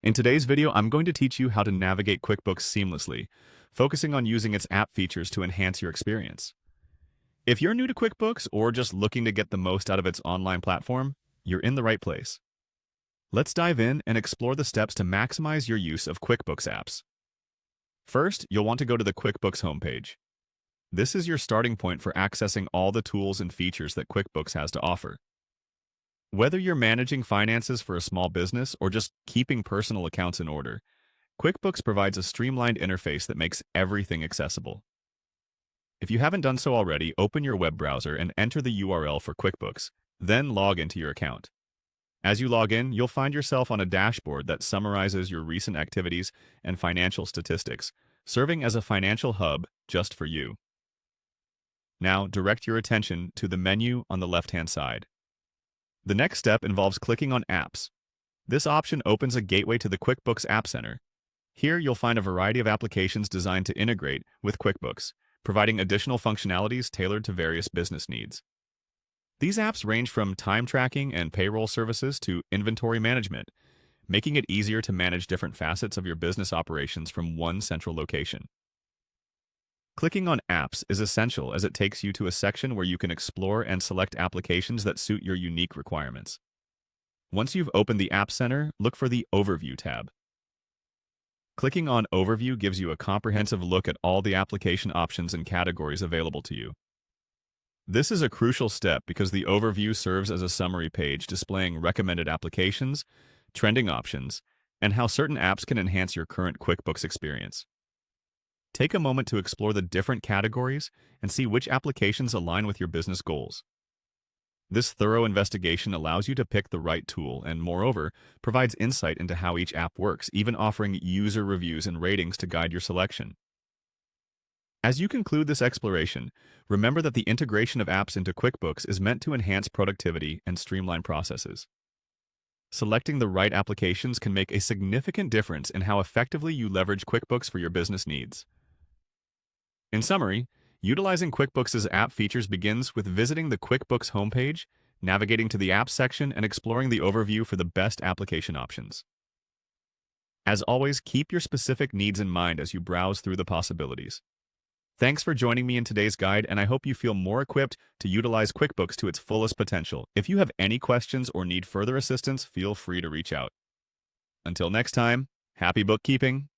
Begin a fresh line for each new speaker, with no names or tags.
In today's video, I'm going to teach you how to navigate QuickBooks seamlessly, focusing on using its app features to enhance your experience. If you're new to QuickBooks or just looking to get the most out of its online platform, you're in the right place. Let's dive in and explore the steps to maximize your use of QuickBooks apps. First, you'll want to go to the QuickBooks homepage. This is your starting point for accessing all the tools and features that QuickBooks has to offer. Whether you're managing finances for a small business or just keeping personal accounts in order, QuickBooks provides a streamlined interface that makes everything accessible. If you haven't done so already, open your web browser and enter the URL for QuickBooks, then log into your account. As you log in, you'll find yourself on a dashboard that summarizes your recent activities and financial statistics, serving as a financial hub just for you. Now, direct your attention to the menu on the left-hand side. The next step involves clicking on Apps. This option opens a gateway to the QuickBooks App Center. Here you'll find a variety of applications designed to integrate with QuickBooks, providing additional functionalities tailored to various business needs. These apps range from time tracking and payroll services to inventory management, making it easier to manage different facets of your business operations from one central location. Clicking on Apps is essential as it takes you to a section where you can explore and select applications that suit your unique requirements. Once you've opened the App Center, look for the Overview tab. Clicking on Overview gives you a comprehensive look at all the application options and categories available to you. This is a crucial step because the Overview serves as a summary page displaying recommended applications, trending options, and how certain apps can enhance your current QuickBooks experience. Take a moment to explore the different categories and see which applications align with your business goals. This thorough investigation allows you to pick the right tool and, moreover, provides insight into how each app works, even offering user reviews and ratings to guide your selection. As you conclude this exploration, remember that the integration of apps into QuickBooks is meant to enhance productivity and streamline processes. Selecting the right applications can make a significant difference in how effectively you leverage QuickBooks for your business needs. In summary, utilizing QuickBooks' app features begins with visiting the QuickBooks homepage, navigating to the Apps section, and exploring the overview for the best application options. As always, keep your specific needs in mind as you browse through the possibilities. Thanks for joining me in today's guide, and I hope you feel more equipped to utilize QuickBooks to its fullest potential. If you have any questions or need further assistance, feel free to reach out. Until next time, happy bookkeeping!